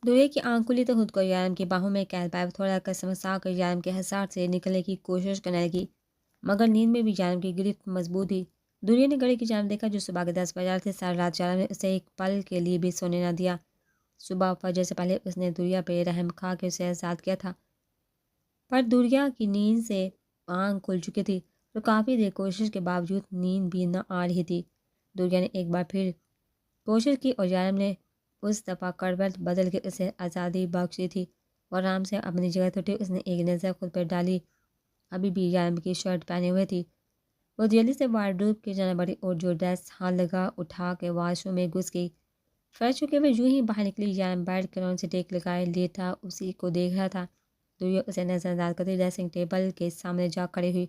دوریا کی آنکھ کھلی تو خود کو یارم کی باہوں میں قید پائے، تھوڑا کسمسا کر یارم کے حسار سے نکلنے کی کوشش کرنے لگی، مگر نیند میں بھی یارم کی گرفت مضبوط تھی۔ دوریا نے گھڑی کی جانب دیکھا جو صبح کے 10 بج رہے تھے۔ ساری رات یارم نے اسے ایک پل کے لیے بھی سونے نہ دیا۔ صبح فجر سے پہلے اس نے دوریا پہ رحم کھا کے اسے آزاد کیا تھا، پر دوریا کی نیند سے آنکھ کھل چکی تھی اور کافی دیر کوشش کے باوجود نیند بھی نہ آ رہی تھی۔ دوریا نے ایک بار پھر کوشش کی اور یارم نے اس دفعہ کروٹ بدل کے اسے آزادی بخش دی تھی اور آرام سے اپنی جگہ سے اٹھی۔ اس نے ایک نظر خود پر ڈالی، ابھی بھی یارم کی شرٹ پہنے ہوئے تھی۔ وہ جلدی سے وارڈروب کی جانب بڑھی اور جو ڈریس ہاتھ لگا اٹھا کے واش روم میں گھس گئی۔ فریش ہو کے وہ یوں ہی باہر نکلی، یارم بیٹھ کے رون سے ٹیک لگائے لیٹا اسی کو دیکھ رہا تھا۔ دوریا اسے نظر انداز کرتی ڈریسنگ ٹیبل کے سامنے جا کھڑی ہوئی۔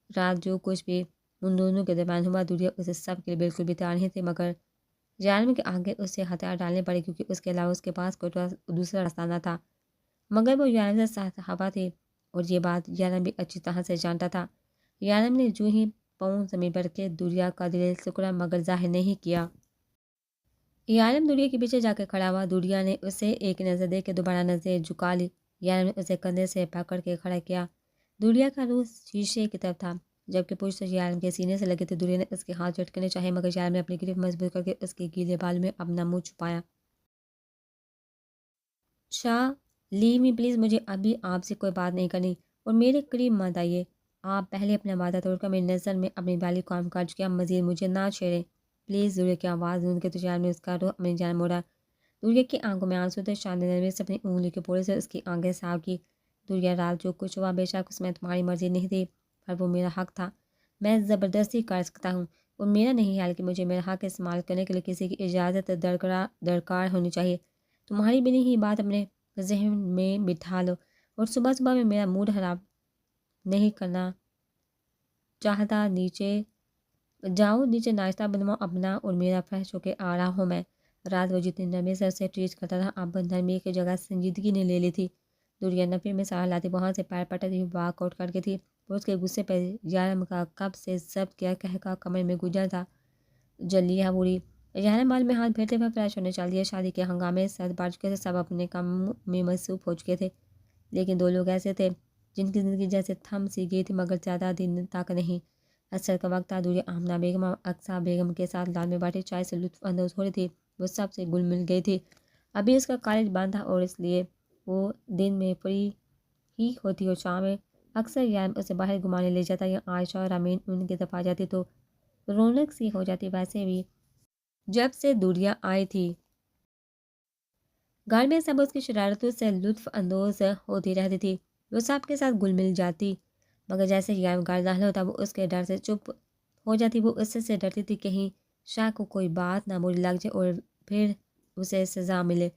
رات جو کچھ بھی ان دونوں کے درمیان ہوا، دوریا اسے سب کے لیے بالکل بھی تیار نہیں تھی، مگر یارم کے آگے اسے ہتھیار ڈالنے پڑے کیونکہ اس کے علاوہ اس کے پاس کوئی دوسرا راستہ نہ تھا، مگر وہ یارم سے ساتھ ہوا تھی اور یہ بات یارم بھی اچھی طرح سے جانتا تھا۔ یارم نے جو ہی پاؤں زمین پر کے دوریا کا دل سکڑا مگر ظاہر نہیں کیا۔ یارم دوریا کے پیچھے جا کے کھڑا ہوا۔ دوریا نے اسے ایک نظر دے کے دوبارہ نظر جھکا لی۔ یارم نے اسے کندھے سے پکڑ کے کھڑا کیا۔ دوریا کا روح شیشے کی طرف تھا جبکہ پشت یارم کے سینے سے لگے تھے۔ دوریا نے اس کے ہاتھ جھٹکنے چاہے مگر یارم نے اپنی گرفت مضبوط کر کے اس کے گیلے بال میں اپنا منہ چھپایا۔ شاہ لیو می پلیز، مجھے ابھی آپ سے کوئی بات نہیں کرنی اور میرے قریب مت آئیے۔ آپ پہلے اپنا وعدہ توڑ کر میری نظر میں اپنی بالی کام کر چکے ہیں، مزید مجھے نہ چھیڑیں پلیز۔ دوریا کی آواز سن کے تو یارم نے اس کا روح اپنی جانب موڑا۔ دوریا کی آنکھوں میں آنسو تھے۔ شاہ نے نرمی سے اپنی انگلی کے پورے سے اس کی آنکھیں صاف کی۔ دوریا، رات جو کچھ ہوا بے شک اس میں تمہاری مرضی نہیں تھی، پر وہ میرا حق تھا۔ میں زبردستی کر سکتا ہوں اور میرا نہیں خیال کہ مجھے میرا حق استعمال کرنے کے لیے کسی کی اجازت درکار ہونی چاہیے۔ تمہاری بھی نہیں بات اپنے ذہن میں بٹھا لو اور صبح صبح میں میرا موڈ خراب نہیں کرنا چاہتا۔ نیچے جاؤ، نیچے ناشتہ بنواؤ اپنا اور میرا فریش ہو کے آ رہا ہوں میں۔ رات وہ جتنی نرمی سے اسے ٹریٹ کرتا تھا اب نرمی کی جگہ سنجیدگی نے لے لی تھی۔ دوریا نفی میں سارا لاتی وہاں سے پیر پٹتی واک آؤٹ کر کے تھی اور اس کے غصے پہ یارم کا کب سے ضبط کیا کہکا کمر میں گجر تھا۔ جلیہ بوڑھی یارم بال میں ہاتھ پھیرتے ہوئے فریش ہونے چل دیا۔ شادی کے ہنگامے سر بڑھ چکے تھے، سب اپنے کاموں میں مصروف ہو چکے تھے، لیکن دو لوگ ایسے تھے جن کی زندگی جیسے تھم سی گئی تھی مگر زیادہ دن تک نہیں۔ عصر کا وقت تھا۔ دوریا آمنہ بیگم اور اقصیٰ بیگم کے ساتھ لان میں بیٹھی چائے سے لطف اندوز ہو رہی تھی۔ وہ سب سے گل مل گئی تھی۔ ابھی اس کا کالج بند تھا اور اس لیے وہ دن میں فری ہی ہوتی اور شام میں اکثر یارم اسے باہر گھمانے لے جاتا یا عائشہ اور امین ان کی طرف آ جاتی تو رونق سی ہو جاتی۔ ویسے بھی جب سے دوریا آئی تھی گھر میں سب اس کی شرارتوں سے لطف اندوز ہوتی رہتی تھی، وہ سب کے ساتھ گل مل جاتی، مگر جیسے یارم گھر داخل ہوتا وہ اس کے ڈر سے چپ ہو جاتی۔ وہ اس سے ڈرتی تھی کہیں شاہ کو کوئی بات نہ بری لگ جائے اور پھر اسے سزا ملے۔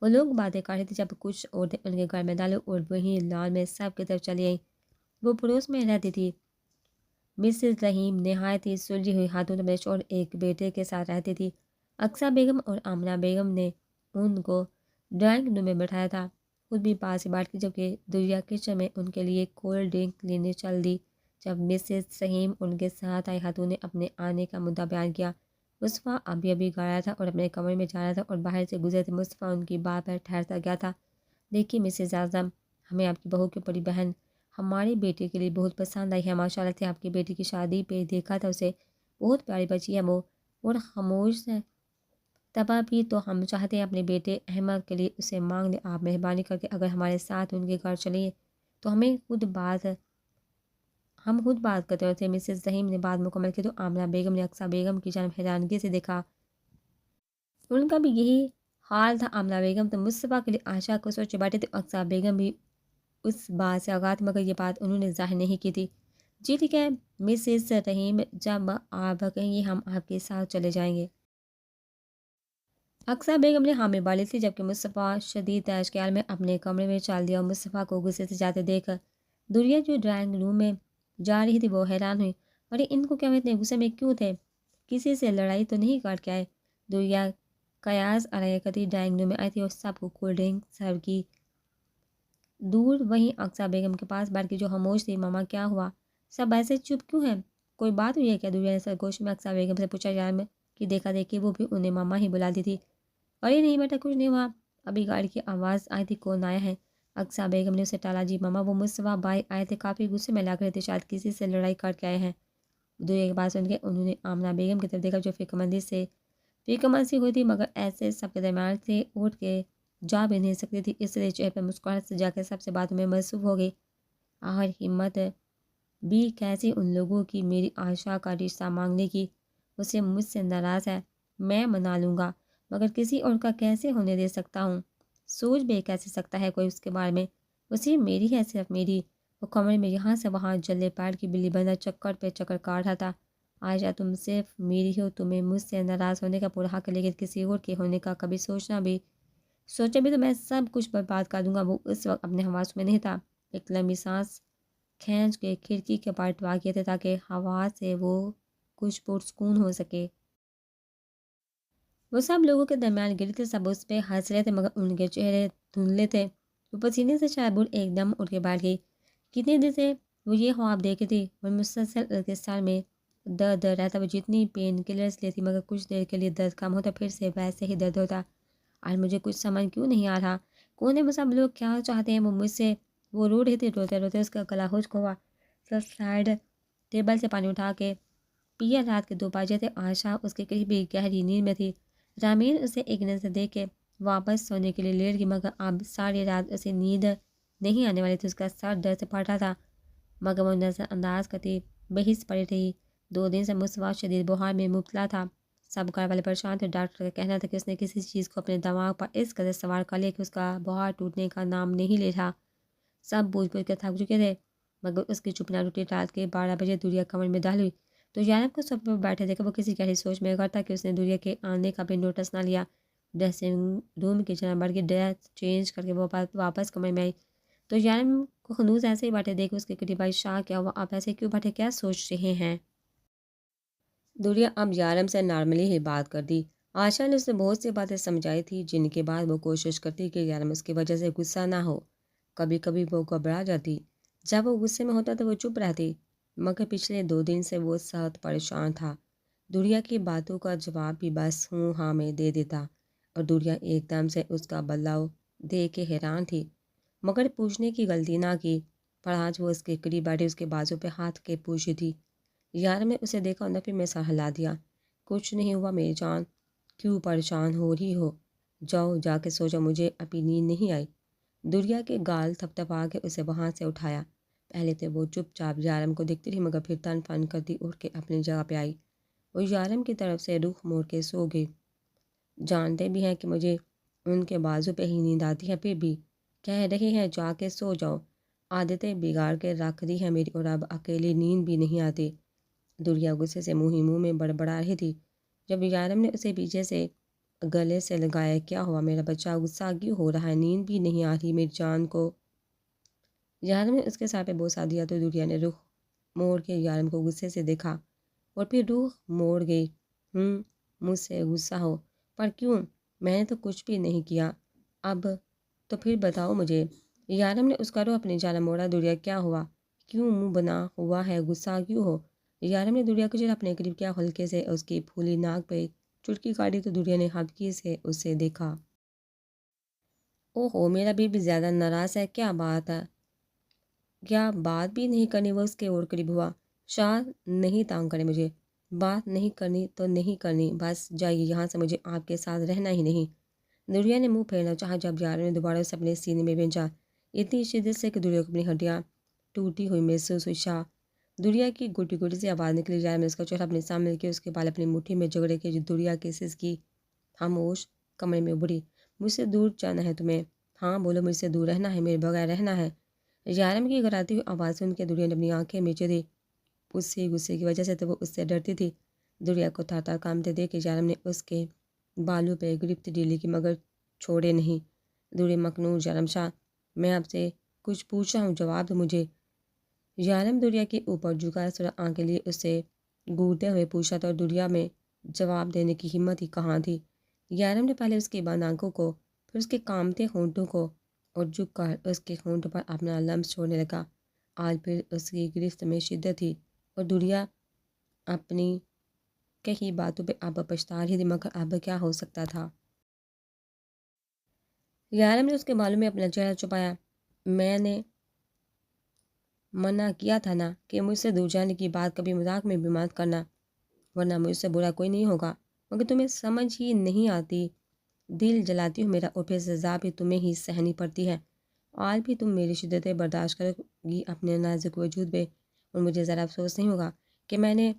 وہ لوگ باتیں کر رہی تھی جب کچھ عورتیں ان کے گھر میں ڈالیں اور وہیں لان میں سب کی طرف چلی آئیں۔ وہ پڑوس میں رہتی تھی۔ مسز رحیم نہایت ہی سلجھی ہوئی خاتون اپنے شوہر ایک بیٹے کے ساتھ رہتی تھی۔ اقصیٰ بیگم اور آمنہ بیگم نے ان کو ڈرائنگ روم میں بٹھایا تھا، خود بھی پاس ہی بیٹھ کی، جبکہ دوریا کچن میں ان کے لیے کولڈ ڈرنک لینے چل دی۔ جب مسز رحیم ان کے ساتھ آئی خاتون نے اپنے آنے کا مدعا بیان کیا۔ مصطفیٰ ابھی ابھی گھر آیا تھا اور اپنے کمرے میں جا رہا تھا اور باہر سے گزرتے مصطفیٰ ان کی بات پر ٹھہرتا گیا تھا۔ دیکھیے مسز اعظم، ہمیں آپ کی بہو کی بڑی بہن ہماری بیٹی کے لیے بہت پسند آئی ہے، ماشاءاللہ سے آپ کی بیٹی کی شادی پہ دیکھا تھا اسے، بہت پیاری بچی ہے وہ اور خاموش ہے۔ تبا بھی تو ہم چاہتے ہیں اپنے بیٹے احمد کے لیے اسے مانگ لیں۔ آپ مہربانی کر کے اگر ہمارے ساتھ ان کے گھر چلیے تو ہم خود بات کرتے ہوتے۔ مسز رحیم نے بات مکمل کی تو آمنہ بیگم نے اقصیٰ بیگم کی جانب حیرانگی سے دیکھا، ان کا بھی یہی حال تھا۔ آمنہ بیگم تو مصطفیٰ کے لیے عائشہ کو سوچے بیٹھے تھے، اقصیٰ بیگم بھی اس بات سے آگاہ تھی مگر یہ بات انہوں نے ظاہر نہیں کی تھی۔ جی ٹھیک ہے مسز رحیم، جب آپ کہیں گے ہم آپ کے ساتھ چلے جائیں گے۔ اقصیٰ بیگم نے حامی بالی تھی جبکہ مصطفیٰ شدید تیش خیال میں اپنے کمرے میں چل دیا اور مصطفیٰ کو غصے سے جاتے دیکھ دوریا جو ڈرائنگ روم میں جا رہی تھی وہ حیران ہوئی، اور ان کو کیا اتنے غصے میں کیوں تھے، کسی سے لڑائی تو نہیں کر کے آئے۔ دوریا قیاس علیہ کرتی ڈرائنگ روم میں آئی تھی اور سب کو کولڈ ڈرنک سرو کی۔ دور وہیں اقصیٰ بیگم کے پاس بیٹھ کے جو خاموش تھی، ماما کیا ہوا، سب ایسے چپ کیوں ہیں، کوئی بات ہوئی ہے کیا؟ دوریا نے سرگوش میں اقصیٰ بیگم سے پوچھا۔ یارم کی دیکھا دیکھی وہ بھی انہیں ماما ہی بلاتی تھی۔ اور یہ نہیں بیٹا کچھ نہیں ہوا، ابھی گاڑی کی آواز آئی تھی، کون آیا ہے؟ اقصیٰ بیگم نے اسے ٹالا۔ جی ماما، وہ مصطفیٰ بھائی آئے تھے، کافی غصے میں لگ رہے تھے، شاید کسی سے لڑائی کر کے آئے ہیں۔ دوریا کی بات سن کے انہوں نے آمنہ بیگم کی طرف دیکھا جو فکر مند سی ہوئی تھی، مگر ایسے سب کے درمیان سے اٹھ کے جا بھی نہیں سکتی تھی، اس لیے چہرے پہ مسکراہٹ سے جا کے سب سے باتوں میں مصروف ہو گئی۔ آخر ہمت بھی کیسی ان لوگوں کی میری عائشہ کا رشتہ مانگنے کی؟ اسے مجھ سے ناراض ہے، میں منا لوں گا، مگر کسی اور کا کیسے ہونے دے سکتا ہوں؟ سوچ بھی کیسے سکتا ہے کوئی اس کے بارے میں؟ اسی میری ہے، صرف میری۔ وہ کمرے میں یہاں سے وہاں جلے پیڑ کی بلی بندہ چکر پہ چکر کاٹ رہا تھا۔ عائشہ، تم صرف میری ہو، تمہیں مجھ سے ناراض ہونے کا پورا حق ہے، لیکن کسی اور کے ہونے کا کبھی سوچا بھی تو میں سب کچھ برباد کر دوں گا۔ وہ اس وقت اپنے حواس میں نہیں تھا، ایک لمبی سانس کھینچ کے کھڑکی کے پار واقع تھے تاکہ ہوا سے وہ کچھ پرسکون ہو سکے۔ وہ سب لوگوں کے درمیان گرے تھے، سب اس پہ ہنس رہے تھے، مگر ان کے چہرے دھندلے تھے۔ وہ پسینے سے شائبور ایک دم اٹھ کے بیٹھ گئی۔ کتنے دن سے وہ یہ خواب دیکھی تھی، وہ مسلسل اس کے سر میں درد رہتا، وہ جتنی پین کلرز لیتی مگر کچھ دیر کے لیے درد کم ہوتا، پھر سے ویسے ہی درد ہوتا۔ آج مجھے کچھ سمجھ کیوں نہیں آ رہا، کون ہے وہ سب لوگ، کیا چاہتے ہیں وہ مجھ سے؟ وہ رو رہی تھی، روتے روتے اس کا گلا خشک ہوا۔ سب سائڈ ٹیبل سے پانی اٹھا کے پیا، رات کے 2 بجے تھے۔ عائشہ اس کے قریبی گہری نیند میں تھی۔ رامین اسے ایک نظر دے کے واپس سونے کے لیے لیٹ گئی، مگر اب ساری رات اسے نیند نہیں آنے والی تھی، اس کا سر درد سے پھٹ رہا تھا، مگر وہ نظر انداز کرتی بحث پڑی رہی۔ 2 دن سے مصطفیٰ شدید بخار میں مبتلا تھا، سب گھر والے پریشان تھے۔ ڈاکٹر کا کہنا تھا کہ اس نے کسی چیز کو اپنے دماغ پر اس قدر سوار کر لیا کہ اس کا بخار ٹوٹنے کا نام نہیں لے رہا۔ سب بوجھ بوجھ کے تھک چکے تھے، مگر اس کی چپ نہ ٹوٹی۔ رات کے 12 بجے دوریا کمرے میں داخل ہوئی تو یانب کو صوفے پر بیٹھے دیکھا، وہ کسی گہری سوچ میں غرق تھا کہ اس نے دوریا کے آنے کا بھی نوٹس نہ لیا۔ ڈریسنگ روم کی جناب بڑھ کے ڈریس چینج کر کے وہ واپس کمرے میں آئی تو یانب کو خنوز ایسے ہی بیٹھے دیکھ اس کے قریب آئی۔ شاہ، کیا ہوا، آپ ایسے کیوں بیٹھے، کیا سوچ رہے ہیں؟ دوریا اب یارم سے نارملی ہی بات کر دی۔ عائشہ نے اسے بہت سی باتیں سمجھائی تھی جن کے بعد وہ کوشش کرتی کہ یارم اس کی وجہ سے غصہ نہ ہو۔ کبھی کبھی وہ گھبرا جاتی، جب وہ غصے میں ہوتا تو وہ چپ رہتی، مگر پچھلے 2 دن سے وہ سخت پریشان تھا۔ دوریا کی باتوں کا جواب بھی بس ہوں ہاں میں دے دیتا، اور دوریا ایک دم سے اس کا بدلاؤ دیکھ کے حیران تھی، مگر پوچھنے کی غلطی نہ کی۔ پر آج وہ اس کے قریب بیٹھی اس کے بازو پہ ہاتھ کے پوچھی تھی۔ یار نے اسے دیکھا اور نفی میں سر ہلا دیا۔ کچھ نہیں ہوا میری جان، کیوں پریشان ہو رہی ہو؟ جاؤ جا کے سو جاؤ، مجھے ابھی نیند نہیں آئی۔ دوریا کے گال تھپ تھپا کے اسے وہاں سے اٹھایا۔ پہلے تو وہ چپ چاپ یارم کو دیکھتی رہی، مگر پھر تن فن کرتی اٹھ کے اپنی جگہ پہ آئی۔ وہ یارم کی طرف سے رخ موڑ کے سو گئی۔ جانتے بھی ہیں کہ مجھے ان کے بازو پہ ہی نیند آتی ہے، پھر بھی کہہ رہی ہیں جا کے سو جاؤ۔ عادتیں بگاڑ کے رکھ دی ہیں میری، اور اب اکیلی نیند بھی نہیں آتی۔ دوریا غصے سے منہ ہی منہ میں بڑبڑا رہی تھی جب یارم نے اسے پیچھے سے گلے سے لگایا۔ کیا ہوا میرا بچہ، غصہ کیوں ہو رہا ہے، نیند بھی نہیں آ رہی میری جان کو؟ یارم نے اس کے سر پہ بوسہ دیا تو دوریا نے رخ موڑ کے یارم کو غصے سے دیکھا اور پھر رخ موڑ گئی۔ مجھ سے غصہ ہو، پر کیوں، میں نے تو کچھ بھی نہیں کیا۔ اب تو پھر بتاؤ مجھے۔ یارم نے اس کا رخ اپنی جانب موڑا۔ دوریا، کیا ہوا، کیوں منہ بنا ہوا ہے، غصہ کیوں ہو؟ یارم نے دوریا کو چہرہ اپنے قریب کیا، ہلکے سے اس کی پھولی ناک پہ چٹکی کاٹی تو دوریا نے ہلکی سے اسے دیکھا۔ اوہو، میرا بیبی زیادہ ناراض ہے، کیا بات ہے؟ کیا بات بھی نہیں کرنی؟ وہ اس کے اور قریب ہوا۔ شاہ، نہیں تانگ کرے مجھے، بات نہیں کرنی تو نہیں کرنی، بس جائیے یہاں سے، مجھے آپ کے ساتھ رہنا ہی نہیں۔ دوریا نے منہ پھیرنا چاہا جب یارم نے دوبارہ اسے اپنے سینے میں بھیجا، اتنی شدت سے کہ دوریا کو اپنی ہڈیاں ٹوٹی ہوئی محسوس ہوئی۔ شاہ، دوریا کی گھٹی گھٹی سے آواز نکلی۔ یارم نے اس کا چہرہ اپنے سامنے کیا، اس کے بال اپنی مٹھی میں جگڑے کے دوریا کی سسکی خاموش کمرے میں ابھری۔ مجھ سے دور جانا ہے تمہیں؟ ہاں بولو، مجھ سے دور رہنا ہے، میرے بغیر رہنا ہے؟ یارم کی گھراتی ہوئی آواز سن کے دوریا نے اپنی آنکھیں میچے دی، اسی غصے کی وجہ سے تو وہ اس سے ڈرتی تھی۔ دوریا کو تھار تھار کانپتے دیکھ کے یارم نے اس کے بالوں پہ گرفت ڈیلی کی، مگر چھوڑے نہیں۔ دوریا مخنوع، یارم شاہ، میں آپ سے کچھ پوچھ رہا ہوں، جواب دو مجھے۔ یارم دوریا کے اوپر جھکا سر آنکھ کے لیے اسے گھورتے ہوئے پوچھا تھا، اور دوریا میں جواب دینے کی ہمت ہی کہاں تھی۔ یارم نے پہلے اس کی بند آنکھوں کو، پھر اس کے کانپتے ہونٹوں کو، اور جھک کر اس کے ہونٹوں پر اپنا لمس چھوڑنے لگا۔ آج پھر اس کی گرفت میں شدت تھی، اور دوریا اپنی کئی باتوں پہ اب پچھتا رہی تھی، مگر اب کیا ہو سکتا تھا؟ یارم نے اس کے بالوں میں اپنا چہرہ چھپایا۔ میں نے منع کیا تھا نا کہ مجھ سے دور جانے کی بات کبھی مذاق میں بھی مت کرنا، ورنہ مجھ سے برا کوئی نہیں ہوگا، مگر تمہیں سمجھ ہی نہیں آتی، دل جلاتی ہوں میرا اور پھر سزا بھی تمہیں ہی سہنی پڑتی ہے۔ آج بھی تم میری شدتیں برداشت کرو گی اپنے نازک وجود پہ، اور مجھے ذرا افسوس نہیں ہوگا کہ میں نے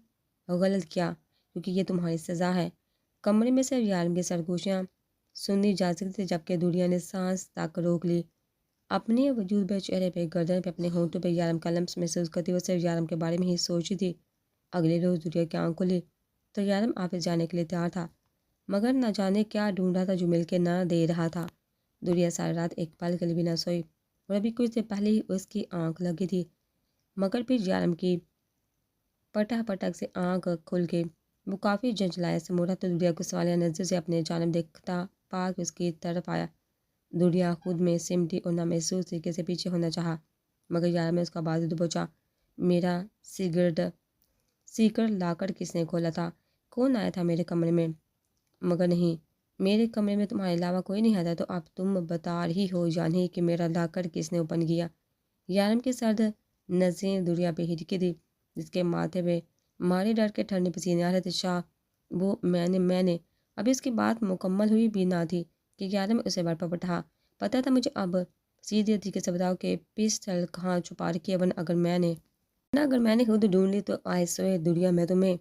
غلط کیا، کیونکہ یہ تمہاری سزا ہے۔ کمرے میں صرف یارم کی سرگوشیاں سنی جا سکتی تھی جبکہ دنیا نے سانس تک روک لی، اپنے وجود پہ، چہرے پہ، گردن پہ، اپنے ہونٹوں پہ یارم کا لمس محسوس کرتی وہ صرف یارم کے بارے میں ہی سوچی تھی۔ اگلے روز دنیا کی آنکھ کھلی تو یارم آفس جانے کے لیے تیار تھا، مگر نہ جانے کیا ڈھونڈا تھا جو مل کے نہ دے رہا تھا۔ دنیا ساری رات ایک پل کے لیے بھی نہ سوئی اور ابھی کچھ دیر پہلے ہی اس کی آنکھ لگی تھی، مگر پھر یارم کی پٹک پٹک سے آنکھ کھل گئی۔ وہ کافی جھنجھلایا سے مڑا تو دنیا کو سوالیہ نظر سے اپنے جانب دیکھتا پا کے اس کی طرف آیا۔ دنیا خود میں سمٹی اور نہ محسوس طریقے سے پیچھے ہونا چاہا، مگر یارم نے اس کا بازو دبوچا۔ میرا سیکرٹ لاکر کس نے کھولا تھا؟ کون آیا تھا میرے کمرے میں؟ مگر نہیں، میرے کمرے میں تمہارے علاوہ کوئی نہیں آتا، تو اب تم بتا رہی ہو جانے کہ میرا لاکر کس نے اوپن کیا؟ یارم کی سرد نظریں دنیا پہ ہی ٹکی تھی، جس کے ماتھے پہ مارے ڈر کے ٹھنڈے پسینے آ رہے تھے۔ شاہ وہ میں نے ابھی اس کی بات مکمل ہوئی بھی نہ تھی کہ یارم اسے بڑھ پر اٹھا۔ پتہ تھا مجھے، اب سیدھے طریقے سے بتاؤ کہ پسٹل کہاں چھپا رکھی ہے، ورنہ اگر میں نے خود ڈھونڈ لی تو آئے سوئے دنیا میں تمہیں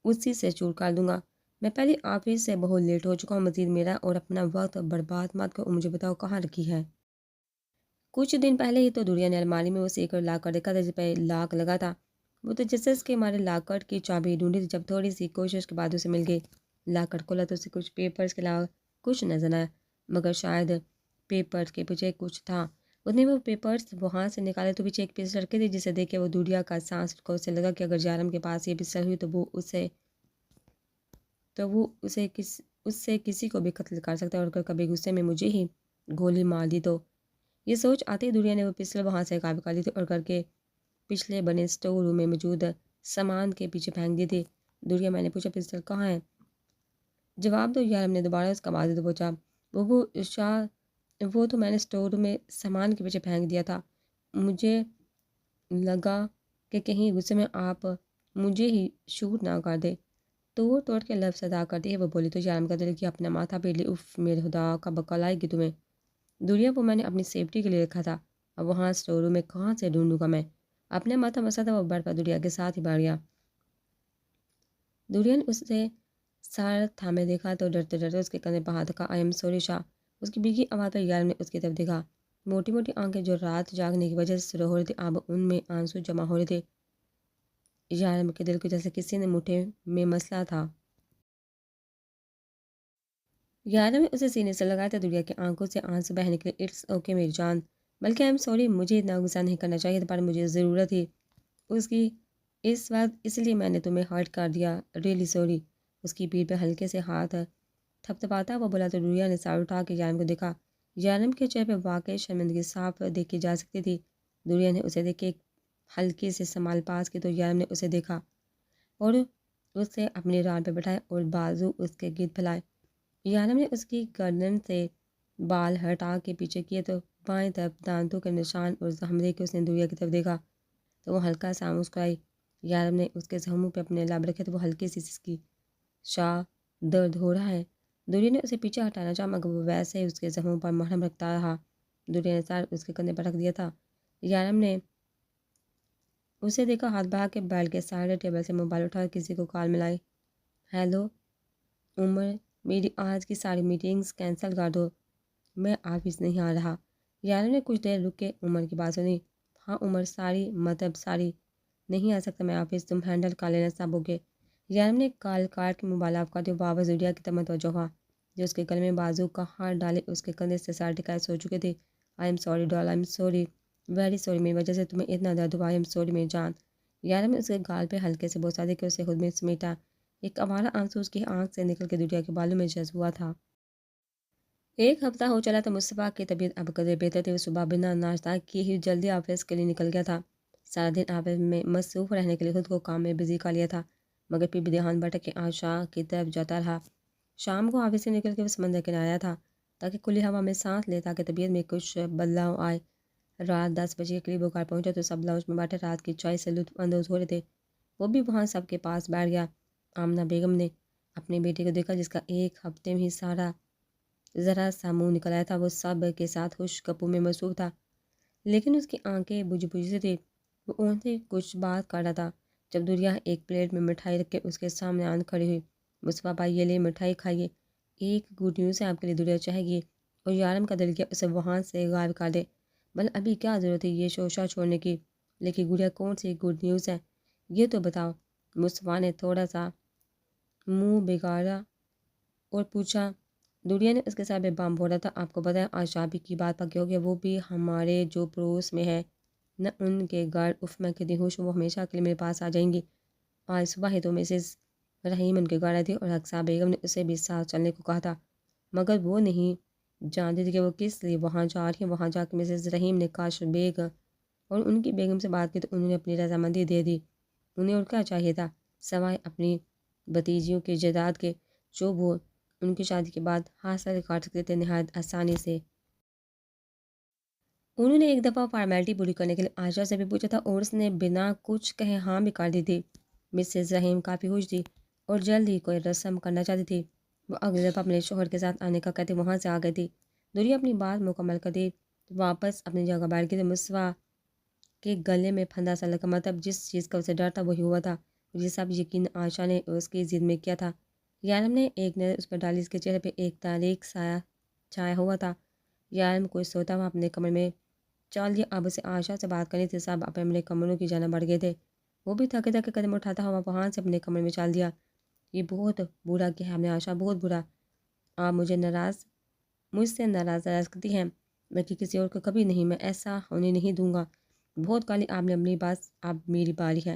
اسی سے چور کر دوں گا۔ میں پہلے آفس سے بہت لیٹ ہو چکا ہوں، مزید میرا اور اپنا وقت برباد مت کرو اور مجھے بتاؤ کہاں رکھی ہے۔ کچھ دن پہلے ہی تو دنیا نے الماری میں وہ سیکرٹ لا کر دیکھا تھا جس پہ لاک لگا تھا۔ وہ تو جسس کے مارے لاکر کی چابی ڈھونڈی تھی، جب تھوڑی سی کوشش کے بعد اسے مل گئی۔ لاکر کھولا تو اسے کچھ پیپرز کے علاوہ کچھ نظر آیا، مگر شاید پیپرز کے پیچھے کچھ تھا۔ اس نے وہ پیپرز وہاں سے نکالے تو پیچھے ایک پسٹل رکھی تھی، جسے دیکھ کے وہ دنیا کا سانس رکا۔ اسے لگا کہ اگر یارم کے پاس یہ پسٹل ہوئی تو وہ اس سے کسی کو بھی قتل کر سکتا ہے، اور اگر کبھی غصے میں مجھے ہی گولی مار دی تو۔ یہ سوچ آتے ہی دنیا نے وہ پسٹل وہاں سے قابو کر لی تھی اور گھر کے پچھلے بنے اسٹور روم میں موجود سامان کے پیچھے پھینک دی تھی۔ دنیا میں نے پوچھا پسٹل کہاں ہے؟ جواب دو، یارم نے دوبارہ اس کا بازو دبوچا۔ وہ تو میں نے اسٹور روم میں سامان کے پیچھے پھینک دیا تھا، مجھے لگا کہ کہیں غصے میں آپ مجھے ہی شوٹ نہ کر دے۔ توڑ کے لفظ ادا کرتی ہے وہ بولی تو یارم کا دل کیا اپنا ماتھا پیٹ لی۔ اف میرے خدا، کب عقل آئے گی تمہیں؟ دنیا، وہ میں نے اپنی سیفٹی کے لیے رکھا تھا، اب وہاں اسٹور روم میں کہاں سے ڈھونڈوں گا میں؟ اپنے ماتھا مسا تھا وہ بیڈ پر دنیا کے ساتھ ہی بیٹھ گیا۔ دنیا نے اسے سر تھامے دیکھا تو ڈرتے ڈرتے اس کے کندھے پر ہاتھ رکھا۔ آئی ایم سوری شاہ، اس کی بھیگی آواز پر یارم نے اس کی طرف دیکھا۔ موٹی موٹی آنکھیں جو رات جاگنے کی وجہ سے سرخ ہو رہی تھی، اب ان میں آنسو جمع ہو رہے تھے۔ یارم کے دل کو جیسے کسی نے مٹھے میں مسلا تھا۔ یارم نے اسے سینے سے لگایا تو دنیا کی آنکھوں سے آنسو بہہ نکلے۔ اٹس اوکے میری جان، بلکہ آئی ایم سوری، مجھے اتنا غصہ نہیں کرنا چاہیے تھا، پر مجھے ضرورت تھی اس کی اس وقت، اس لیے میں نے تمہیں ہرٹ کر دیا، ریئلی سوری۔ اس کی پیٹھ پہ ہلکے سے ہاتھ تھپتھپاتا وہ بولا تو دنیا نے سر اٹھا کے یارم کو دیکھا۔ یارم کے چہرے پہ واقعی شرمندگی صاف دیکھی جا سکتی تھی۔ دنیا نے اسے دیکھ کے ایک ہلکی سے سمال پاس کی تو یارم نے اسے دیکھا اور اسے اپنی ران پہ بٹھایا اور بازو اس کے گرد پھیلائے۔ یارم نے اس کی گردن سے بال ہٹا کے پیچھے کیے تو بائیں طرف دانتوں کے نشان اور زخم دیکھ کے اس نے دنیا کی طرف دیکھا تو وہ ہلکا سا مسکرائی۔ یارم نے اس کے زخموں پہ اپنے لب رکھے تو وہ ہلکی سی سسکی۔ شاہ، درد ہو رہا ہے؟ دنیا نے اسے پیچھے ہٹانا چاہا، مگر وہ ویسے ہی اس کے زخموں پر مرہم رکھتا رہا۔ دنیا نے سر اس کے کندھے پر رکھ دیا تھا۔ یارم نے اسے دیکھا، ہاتھ بڑھا کے بیٹھ کے سائڈ ٹیبل سے موبائل اٹھا کسی کو کال ملائی۔ ہیلو عمر، میری آج کی ساری میٹنگز کینسل کر دو، میں آفس نہیں آ رہا۔ یارم نے کچھ دیر رک کے عمر کی بات سنی۔ ہاں عمر، ساری مطلب ساری نہیں آ سکتا میں آفس، تم ہینڈل کر لینا سب اوکے۔ یارم نے کال کاٹ کے موبائل آف کر دیا۔ واپس دنیا کی طرف متوجہ ہوا جو اس کے گلے میں بازو کا ہاتھ ڈالے اس کے کندھے سے سر ٹکائے سو چکے تھے۔ آئی ایم سوری ڈال، I am sorry, very sorry, میری وجہ سے تمہیں اتنا درد ہوا، آئی ایم سوری میری جان۔ یارم نے اس کے گال پہ ہلکے سے بوسہ دے کے اسے خود میں سمیٹا۔ ایک آوارہ آنسو اس کی آنکھ سے نکل کے دنیا کے بالوں میں جذب ہوا تھا۔ ایک ہفتہ ہو چلا تھا مصطفیٰ کی طبیعت اب قدرے بہتر تھی۔ وہ صبح بنا ناشتہ کیے ہی جلدی آفس کے لیے نکل گیا تھا۔ سارا دن آفس میں مصروف رہنے کے لیے خود کو کام میں بزی کر لیا تھا، مگر پھر بھی دھیان بھٹک کے آج شاہ کی طرف جاتا رہا۔ شام کو آفس سے نکل کے وہ سمندر کنارے آیا تھا۔ تاکہ کھلی ہوا میں سانس لے، تاکہ طبیعت میں کچھ بدلاؤ آئے۔ رات 10 بجے کے قریب وہ گھر پہنچا تو سب لاؤنج میں بیٹھے رات کی چائے سے لطف اندوز ہو رہے تھے۔ وہ بھی وہاں سب کے پاس بیٹھ گیا۔ آمنہ بیگم نے اپنے بیٹے کو دیکھا، جس کا ایک ہفتے میں ہی سارا ذرا سا منہ نکل آیا تھا۔ وہ سب کے ساتھ خوش گپوں میں مصروف تھا، لیکن اس کی آنکھیں بجھی بجھی سے تھی۔ وہ اون سے کچھ بات کر رہا تھا جب دوریا ایک پلیٹ میں مٹھائی رکھ کے اس کے سامنے آن کھڑی ہوئی۔ مصطفیٰ بھائی، یہ لے مٹھائی کھائیے، ایک گڈ نیوز ہے آپ کے لیے، دوریا چاہے گی اور یارم کا دل کیا اسے وہاں سے غائب کر دے۔ بل ابھی کیا ضرورت ہے یہ شوشہ چھوڑنے کی؟ لیکن گڑیا کون سی گڈ نیوز ہے یہ تو بتاؤ۔ مصطفیٰ نے تھوڑا سا منہ بگاڑا اور پوچھا۔ دوریا نے اس کے ساتھ بام بولا تھا، آپ کو پتہ ہے آج شابی کی بات پکی ہو گیا، وہ بھی ہمارے جو پڑوس میں ہے نہ، ان کے گھر۔ اف میں کتنی خوش ہوں، وہ ہمیشہ کے لیے میرے پاس آ جائیں گی۔ آج صبح ہی تو مسز رحیم ان کے گھر آئی تھی اور اقصیٰ بیگم نے اسے بھی ساتھ چلنے کو کہا تھا، مگر وہ نہیں جانتی تھی کہ وہ کس لیے وہاں جا رہی ہیں۔ وہاں جا کے مسز رحیم نے کاش بیگ اور ان کی بیگم سے بات کی تو انہوں نے اپنی رضامندی دے دی۔ انہیں اور کیا چاہیے تھا سوائے اپنی بھتیجیوں کے جائیداد کے، جو وہ ان کی شادی کے بعد حاصل کر سکتے تھے نہایت آسانی سے۔ انہوں نے ایک دفعہ فارمیلٹی پوری کرنے کے لیے عائشہ سے بھی پوچھا تھا اور اس نے بنا کچھ کہے ہاں بھی کر دی تھی۔ مسز رحیم کافی خوش تھی اور جلد ہی کوئی رسم کرنا چاہتی تھی۔ وہ اگلے دفعہ اپنے شوہر کے ساتھ آنے کا کہتے وہاں سے آ گئی تھی۔ دوریا اپنی بات مکمل کر دی، واپس اپنی جگہ بیٹھ گئی تو مصطفیٰ کے گلے میں پھندا سا لگا، مطلب جس چیز کا اسے ڈر تھا وہی ہوا تھا۔ یہ سب یقین عائشہ نے اس کی ضد میں کیا تھا۔ یارم نے ایک نظر اس پر ڈالی، اس کے چہرے پہ ایک تاریک سایہ چھایا ہوا تھا۔ یارم کوئی سوتا ہوا اپنے کمرے میں چل دیا۔ اب اسے عائشہ سے بات کرنی تھی۔ سب اپنے اپنے کمروں کی جانب بڑھ گئے تھے۔ وہ بھی تھکے تھکے قدم اٹھاتا ہوا وہاں سے اپنے کمرے میں چل دیا۔ یہ بہت برا کیا ہے آپ نے عائشہ، بہت برا۔ آپ مجھ سے ناراض رکھتی ہیں، بلکہ کسی اور کو کبھی نہیں، میں ایسا ہونے نہیں دوں گا۔ بہت کالی آپ نے اپنی بات، اب میری باری ہے۔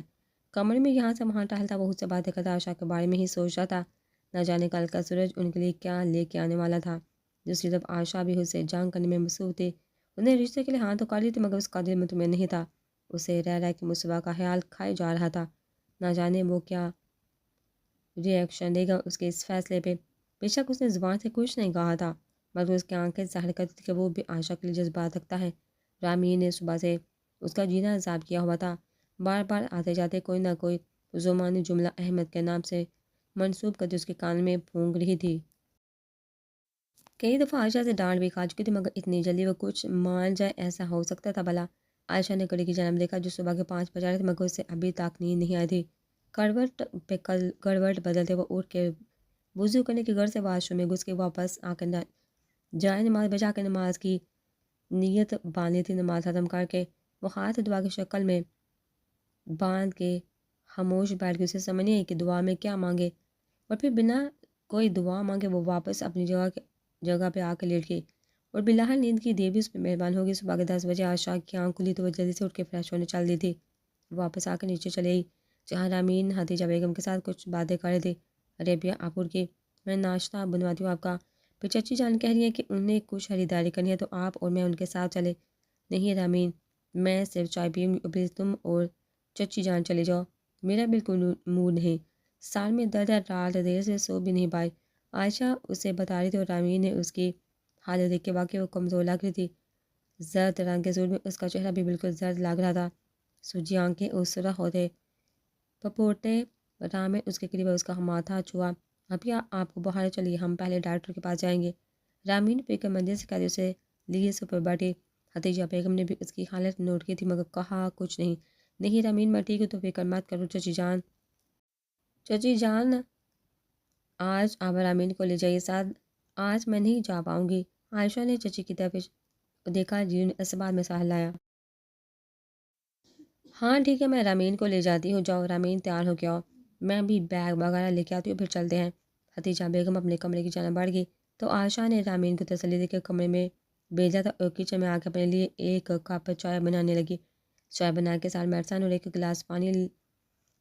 کمرے میں یہاں سے وہاں ٹہلتا وہ سے باتیں کرتا عائشہ کے بارے میں ہی سوچ رہا تھا۔ نہ جانے کل کا سورج ان کے لیے کیا لے کے آنے والا تھا۔ دوسری طرف عائشہ بھی اسے جنگ کرنے میں مصروف تھی۔ انہیں رشتے کے لیے ہاں تو کر لی تھی، مگر اس کا دل مطمئن نہیں تھا۔ اسے رہ رہ کے مصطفیٰ کا خیال کھائے جا رہا تھا۔ نہ جانے وہ کیا ری ایکشن دے گا اس کے اس فیصلے پہ۔ بے شک اس نے زبان سے کچھ نہیں کہا تھا، مگر اس کی آنکھیں ظاہر کرتی تھی کہ وہ بھی عائشہ کے لیے جذبات رکھتا ہے۔ رامین نے صبح سے اس کا جینا عذاب کیا ہوا تھا۔ بار بار آتے جاتے کوئی نہ کوئی زمانی جملہ احمد کے نام سے منسوب کرتی اس کے کان میں پھونک رہی تھی۔ کئی دفعہ عائشہ سے ڈانٹ بھی کھا چکی تھی، مگر اتنی جلدی وہ کچھ مان جائے ایسا ہو سکتا تھا بھلا؟ عائشہ نے گھڑی کی جانب دیکھا جو صبح کے 5 بج رہے تھے، مگر اسے ابھی تک نیند نہیں آئی تھی۔ کروٹ پہ کروٹ بدلتے وہ اٹھ کے وضو کرنے کے گھر سے واش روم میں گھس کے واپس آ کر جائے نماز بجا کے نماز کی نیت باندھی تھی۔ نماز ختم کر کے وہ ہاتھ دعا کی شکل میں باندھ کے خاموش بیٹھ گئی۔ اسے سمجھ نہیں آئی کہ دعا میں کیا مانگے، اور پھر بنا کوئی دعا مانگے وہ واپس اپنی جگہ پہ آ کے لیٹ گئی اور بلاہر نیند کی دیوی اس پہ مہربان ہوگی۔ صبح کے 10 بجے عائشہ کی آنکھ کھلی تو وہ جلدی سے اٹھ کے فریش ہونے چل دی تھی۔ واپس آ کے نیچے چلے گئی جہاں رامین حتیجہ بیگم کے ساتھ کچھ باتیں کر رہے تھے۔ ریبیہ آپ اٹھ کے میں ناشتہ بنواتی ہوں آپ کا۔ پھر چچی جان کہہ رہی ہیں کہ انہیں کچھ خریداری کرنی ہے تو آپ اور میں ان کے ساتھ چلے۔ نہیں رامین، میں صرف چائے پیوں گی، ابھی تم اور چچی جان چلے جاؤ، میرا بالکل موڈ نہیں، سال میں درد ہے، رات دیر سے سو بھی نہیں پائی۔ عائشہ اسے بتا رہی تھی اور رامین نے اس کی حالت دیکھ کے واقعی وہ کمزور لگ رہی تھی۔ زرد رنگ کے سوٹ میں اس کا چہرہ بھی بالکل زرد لگ رہا تھا۔ سوجی آنکھیں اس سرخ ہوتے پپوٹے راہ میں اس کے قریب اس کا ماتھا چھوا۔ ابھی آپ کو بخار ہے، چلیے ہم پہلے ڈاکٹر کے پاس جائیں گے۔ رامین فکر مندی سے کہتے اسے لیے سے پر بیٹھی۔ حتیجہ بیگم نے بھی اس کی حالت نوٹ کی تھی، مگر کہا کچھ نہیں۔ نہیں رامین، میں ٹھیک ہوں، تو فکر مت کرو چچی جان آج آپ رامین کو لے جائیے ساتھ، آج میں نہیں جا پاؤں گی۔ عائشہ نے چچی کی طرف دیکھا جنہوں نے اس بات میں سہ لایا۔ ہاں ٹھیک ہے، میں رامین کو لے جاتی ہوں، جاؤ رامین تیار ہو کے آؤ، میں بھی بیگ وغیرہ لے کے آتی ہوں، پھر چلتے ہیں۔ حتیجہ بیگم اپنے کمرے کی جانب بڑھ گئی تو عائشہ نے رامین کو تسلی دے کے کمرے میں بھیجا تھا اور کچن میں آ کے اپنے لیے ایک کپ چائے بنانے لگی۔ چائے بنا کے ساتھ میڈیسن اور ایک گلاس پانی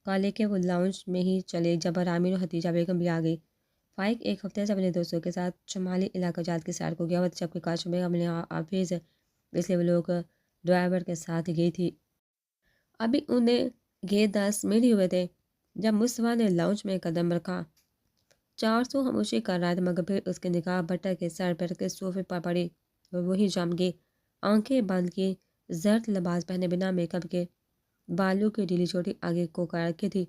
کا لے کے وہ لاؤنج میں ہی چلے جب رامین اور حتیجہ بیگم بھی آ گئی۔ فائق ایک ہفتے سے اپنے دوستوں کے ساتھ شمالی علاقہ جات کی سیر کو گیا ہوا تھا، جبکہ کاشف بیگم اپنے آفس اس لیے وہ لوگ ڈرائیور کے ساتھ گئی تھی۔ ابھی انہیں گئے 10 منٹ ہی ہوئے تھے جب مصطفیٰ نے لاؤنج میں قدم رکھا۔ 400 خاموشی کر رہا تھا مگر پھر اس کے نگاہ بٹر کے سر پر کے صوفے پر پڑی اور وہی جم کی آنکھیں بند کی زرد لباس پہنے بنا میک اپ کے بالوں کی ڈیلی چھوٹی آگے کو کر رکھی تھی.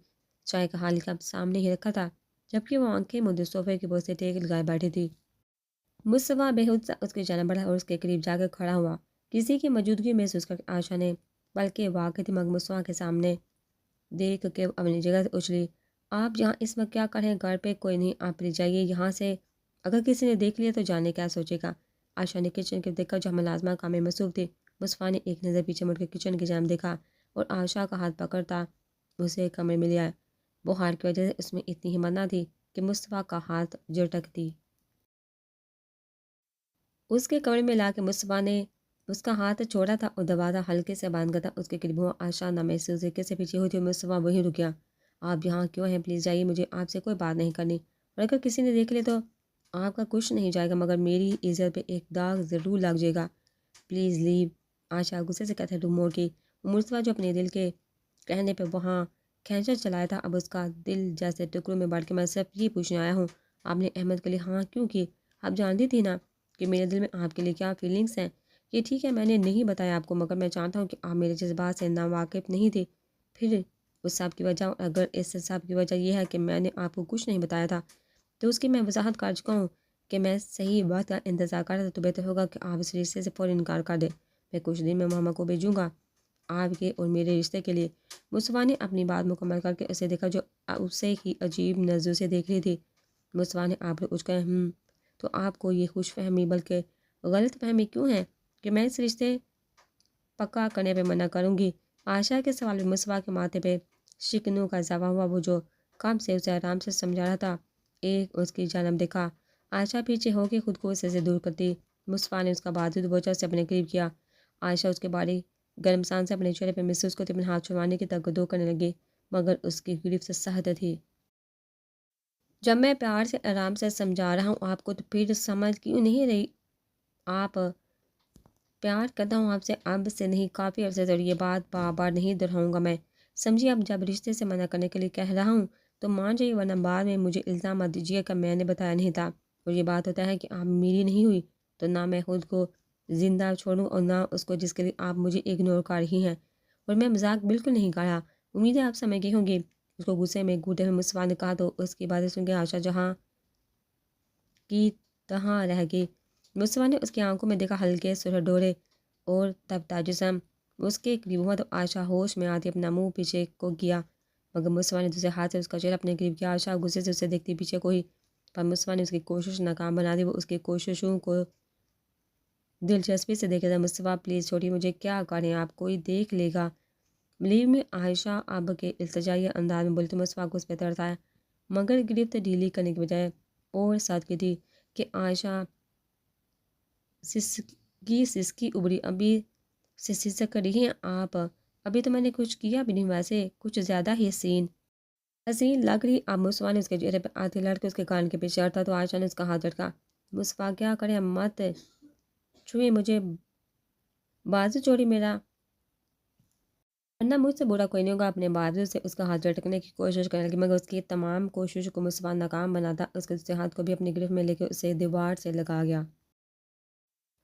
چائے کا حال کپ سامنے ہی رکھا تھا جبکہ وہ آنکھیں مدد صوفے کی بوسے ٹیک لگائے بیٹھی تھی. مصطفیٰ بےحد اس کی جانب بڑھا اور اس کے قریب جا کر کھڑا ہوا. کسی کی موجودگی محسوس کر عائشہ نے بلکہ واقعی مگ مصطفیٰ کے سامنے دیکھ کے اپنی جگہ سے اچھلی. آپ یہاں اس وقت کیا کریں؟ گھر پہ کوئی نہیں، آپ پلیز جائیے یہاں سے، اگر کسی نے دیکھ لیا تو جانے کیا سوچے گا. عائشہ نے کچن کے دیکھا جہاں ملازمہ کام میں مصروف تھی. مصطفیٰ نے ایک نظر پیچھے مڑ کے کچن کی جانب دیکھا اور عائشہ کا ہاتھ پکڑتا اسے کمرے میں لیا. بخار کی وجہ سے اس میں اتنی ہمت نہ تھی کہ مصطفیٰ کا ہاتھ جھٹکتی. اس کے کمرے میں لا کے مصطفیٰ نے اس کا ہاتھ چھوڑا تھا اور دباتا ہلکے سے باندھ تھا. اس کے قریب ہوا. عائشہ نہ محسوس طریقے سے پیچھے ہوئی تھی. مصطفیٰ وہیں رک گیا. آپ یہاں کیوں ہیں؟ پلیز جائیے، مجھے آپ سے کوئی بات نہیں کرنی، اور اگر کسی نے دیکھ لیا تو آپ کا کچھ نہیں جائے گا مگر میری عزت پہ ایک داغ ضرور لگ جائے گا. Please leave. عائشہ غصے سے کہتے روم موڑ کی. مصطفیٰ جو اپنے دل کے کہنے پہ وہاں کھینچا چلایا تھا اب اس کا دل جیسے ٹکڑوں میں بانٹ کے میں صرف یہ پوچھنے آیا ہوں آپ نے احمد کے لیے ہاں کیوں کی؟ آپ جانتی تھی نا کہ میرے دل میں آپ کے لیے کیا فیلنگس ہیں. یہ ٹھیک ہے میں نے نہیں بتایا آپ کو مگر میں چاہتا ہوں کہ آپ میرے جذبات سے ناواقف نہیں تھی. پھر اس سب کی وجہ، اگر اس سب کی وجہ یہ ہے کہ میں نے آپ کو کچھ نہیں بتایا تھا تو اس کی میں وضاحت کر چکا ہوں کہ میں صحیح وقت کا انتظار کر رہا تھا. تو بہتر ہوگا کہ آپ اس رشتے سے فوری انکار کر دیں. میں کچھ دن میں ماما کو بھیجوں گا آپ کے اور میرے رشتے کے لیے. مصطفیٰ نے اپنی بات مکمل کر کے اسے دیکھا جو اسے ہی عجیب نظروں سے دیکھ رہی تھی. مصطفیٰ نے آپ کو اچکا تو آپ کو یہ خوش فہمی بلکہ غلط فہمی کیوں ہے کہ میں اس رشتے پکا کرنے پہ منع کروں گی؟ عائشہ کے سوال میں مصطفیٰ کے ماتھے پہ شکنوں کا اضافہ ہوا. وہ جو کم سے اسے آرام سے سمجھا رہا تھا ایک اس کی جانب دیکھا. عائشہ پیچھے ہو کے خود کو اسے سے دور کرتی. مصطفیٰ نے اس کا بازو بوچھا سے اپنے قریب کیا. عائشہ اس کے باری گرم سان سے اپنے چہرے پہ محسوس کو اپنے ہاتھ چھڑوانے کی تگدو کرنے لگی مگر اس کی گرفت سے سخت تھی. جب میں پیار سے آرام سے سمجھا رہا ہوں آپ کو تو پھر سمجھ کیوں نہیں رہی؟ آپ پیار کرتا ہوں آپ سے، اب سے نہیں کافی عرصے سے، یہ بات بار بار نہیں دہراؤں گا میں. سمجھیے اب جب رشتے سے منع کرنے کے لیے کہہ رہا ہوں تو مان جائیے ورنہ بعد میں مجھے الزام مت دیجیے کہ میں نے بتایا نہیں تھا. اور یہ بات ہوتا ہے کہ آپ میری نہیں ہوئی تو نہ میں خود کو زندہ چھوڑوں اور نہ اس کو جس کے لیے آپ مجھے اگنور کر رہی ہیں. اور میں مذاق بالکل نہیں کر رہا. امید ہے آپ سمجھ گئی ہوں گی. اس کو غصے میں گھوٹے میں مصطفیٰ نے کہا تو اس کی باتیں سن کے عائشہ جہاں کی تہاں رہ گئی. مصطفیٰ نے اس کی آنکھوں میں دیکھا ہلکے سرخ ڈورے اور تبتا جسم. اس کے قریب ہوا تو عائشہ ہوش میں آتی اپنا منہ پیچھے کو کیا مگر مصطفیٰ نے دوسرے ہاتھ سے اس کا چہرہ اپنے قریب کیا. عائشہ غصے سے اسے دیکھتی پیچھے کو ہی پر مصطفیٰ نے اس کی کوشش ناکام بنا دی. وہ اس کی کوششوں کو دلچسپی سے دیکھے تھا. مصطفیٰ پلیز چھوڑیے مجھے، کیا کریں آپ کوئی دیکھ لے گا. لیو میں عائشہ اب کے التجائی انداز میں بولی تو مصطفیٰ کو اس پہ ترس آیا مگر گرفت ڈھیلی کرنے کی بجائے اور ساتھ کی تھی کہ عائشہ سسکی ابری ابھی سے سسک رہی ہیں آپ؟ ابھی تو میں نے کچھ کیا بھی نہیں، ویسے کچھ زیادہ ہی حسین لگ رہی آپ. مصطفیٰ نے اس کے چہرے پہ آتے لڑکے اس کے کان کے پیچھے ہٹا تو عائشہ نے اس کا ہاتھ جھٹکا. مصطفیٰ کیا کریں مت چھوئے مجھے، بازو چھوڑی میرا ورنہ مجھ سے برا کوئی نہیں ہوگا. اپنے بازو سے اس کا ہاتھ جھٹکنے کی کوشش کرنے لگی مگر اس کی تمام کوشش کو مصطفیٰ ناکام بناتا. اس کے دوسرے ہاتھ کو بھی اپنی گرفت میں لے کے اسے دیوار سے لگا گیا.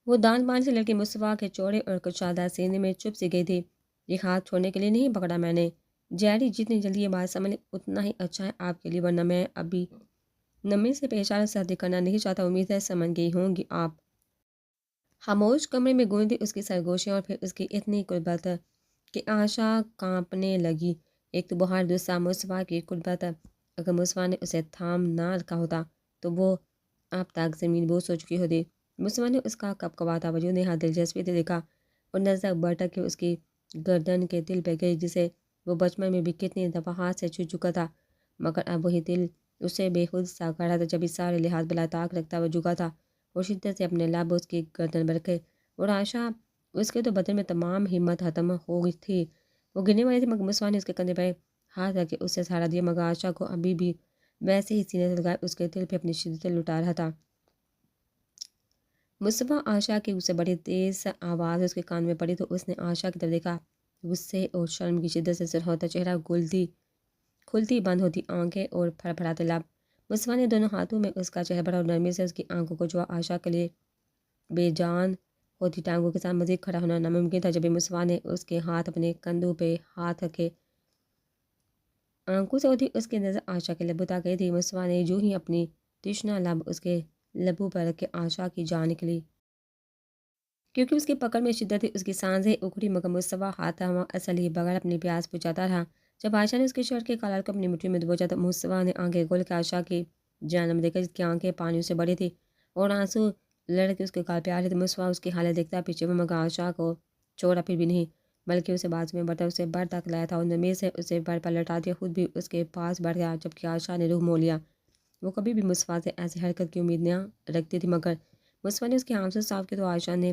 وہ دان بان سے لڑکی مصطفیٰ کے چوڑے اور کچادہ سینے میں چپ سی گئی تھی. یہ ہاتھ چھوڑنے کے لیے نہیں پکڑا میں نے. جیری جتنی جلدی یہ بات سمجھ اتنا ہی اچھا ہے آپ کے لیے ورنہ میں ابھی نمی سے پیشانہ سردی کرنا نہیں چاہتا. امید ہے سمجھ گئی ہوں گی آپ. خاموش کمرے میں گونجتی اس کی سرگوشیاں اور پھر اس کی اتنی قربت کہ عائشہ کانپنے لگی. ایک تو بہار دوسرا مصطفیٰ کی قربت. اگر مصطفیٰ نے اسے تھام نہ رکھا ہوتا تو وہ اب تک زمین بوس ہو چکی ہوتی. مصطفیٰ نے اس کا کپکپاتا وجود یہاں دلچسپی سے دیکھا اور نظر بٹک کے اس کی گردن کے دل پہ گئی جسے وہ بچپن میں بھی کتنی دفعہ ہاتھ سے چھو چکا تھا مگر اب وہی دل اسے بے خود سا کر رہا تھا. جب اس سارے لحاظ بلا طاق رکھتا ہوا جھکا تھا اور شدت سے اپنے لب اس کی گردن پر رکھے اور عائشہ اس کے تو بدن میں تمام ہمت ختم ہو گئی تھی. وہ گرنے والی تھی مگر مصطفیٰ نے اس کے کندھے پہ ہاتھ رکھ کے اس سے سہارا دیا مگر عائشہ کو ابھی بھی ویسے ہی سینے سے لگائے اس کے دل پہ اپنی شدت لٹا رہا تھا. مصطفیٰ عائشہ کی اس سے بڑی تیز آواز اس کے کان میں پڑی تو اس نے عائشہ کی طرف دیکھا. غصے اور شرم کی شدت سے سر ہوتا چہرہ کھلتی بند ہوتی آنکھیں اور پھڑ پھڑاتے لب. مصطفیٰ نے دونوں ہاتھوں میں اس کا چہرہ بڑھا اور نرمی سے اس کی آنکھوں کو چھوا۔ عائشہ کے لیے بے جان ہوتی ٹانگوں کے ساتھ مزید کھڑا ہونا ناممکن تھا۔ جب مصطفیٰ نے اس کے ہاتھ اپنے کندھوں پہ ہاتھ رکھے، آنکھوں سے ہوتی اس کی نظر عائشہ کے لبوں تک گئی تھی۔ مصطفیٰ نے جو ہی اپنی تشنہ لب اس کے لبوں پر رکھ کے عائشہ کی جان نکلی، کیونکہ اس کی پکڑ میں شدت تھی۔ اس کی سانسیں اکھڑی مگر مصطفیٰ ہاتھ تھاما اصل ہی بغیر اپنی پیاس بجھاتا رہا۔ جب عائشہ نے اس کے شرٹ کے کالر کو اپنی مٹھی میں دبوچا تو مصطفیٰ نے آنکھیں کھول کے عائشہ کی جانب دیکھا، جس کی آنکھیں پانیوں سے بڑی تھی اور آنسو لڑکے اس کے گال پہ آ رہے تھے۔ مصطفیٰ اس کی حالت دیکھتا پیچھے میں مگر عائشہ کو چھوڑا پھر بھی نہیں، بلکہ اسے بازو میں بڑھتا اسے بر تک لایا تھا اور نرمی سے اسے بر پر لٹا دیا، خود بھی اس کے پاس بڑھ گیا۔ جبکہ عائشہ نے روح مول لیا۔ وہ کبھی بھی مصطفیٰ سے ایسی حرکت کی امید نہ رکھتی تھی، مگر مصطفیٰ نے اس کے آنسو صاف کیے تو عائشہ نے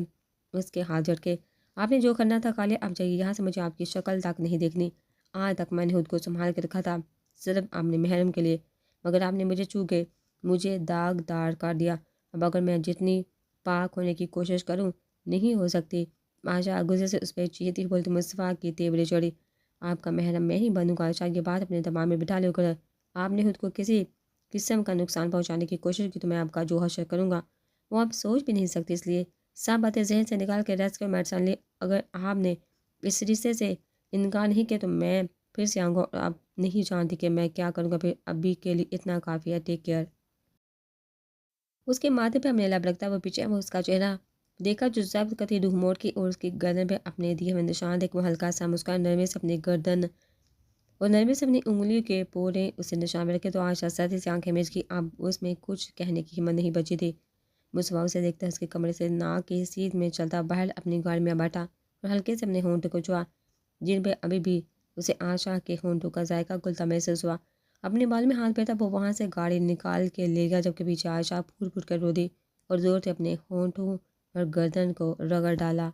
اس کے ہاتھ جھٹکے۔ آپ نے جو کرنا تھا کھا لیا، اب جائیے یہاں سے، مجھے آپ کی شکل تک نہیں دیکھنی۔ آج تک میں نے خود کو سنبھال کے رکھا تھا صرف اپنے محرم کے لیے، مگر آپ نے مجھے چھو کے مجھے داغدار کر دیا۔ اب اگر میں جتنی پاک ہونے کی کوشش کروں نہیں ہو سکتی۔ عائشہ غصے سے اس پہ چیختی بولتی۔ مصطفیٰ کی تیوری چڑھی۔ آپ کا محرم میں ہی بنوں گا۔ عائشہ یہ بات اپنے دماغ میں بٹھا لے کر آپ نے خود کو کسی قسم کا نقصان پہنچانے کی کوشش کی تو میں آپ کا جو حشر کروں گا وہ آپ سوچ بھی نہیں سکتی، اس لیے سب باتیں ذہن سے نکال کے ریسکیو میڈیسن لی۔ اگر آپ نے اس رشتے سے انکار نہیں کیا تو میں پھر سے آؤں گا، اور آپ نہیں جانتی کہ میں کیا کروں گا، پھر ابھی کے لیے اتنا کافی ہے، ٹیک کیئر۔ اس کے ماتھے پہ اپنے لب رکھتا وہ پیچھے وہ اس کا چہرہ دیکھا جو ضبط کرتی روح موڑ کی، اور اس کی گردن پہ اپنے دیے ہوئے نشان دیکھ وہ ہلکا سا مسکرایا، نرمی سے اپنی گردن اور نرمی سے اپنی انگلیوں کے پورے اسے نشان میں رکھے تو عائشہ سردی سے آنکھیں میچ کی۔ اب اس میں کچھ کہنے کی ہمت نہیں بچی تھی۔ مصطفیٰ اسے دیکھتا اس کے کمرے سے ناک کی سیدھ میں چلتا باہر اپنی گاڑی میں بیٹھا اور ہلکے سے اپنے ہونٹوں کو چھوا، جن پہ ابھی بھی اسے عائشہ کے ہونٹوں کا ذائقہ گلتا محسوس ہوا۔ اپنے بال میں ہاتھ پھیرتا وہ وہاں سے گاڑی نکال کے لے گیا، جبکہ پیچھے عائشہ پھوٹ پھوٹ کر رو دی اور زور سے اپنے ہونٹوں اور گردن کو رگڑ ڈالا۔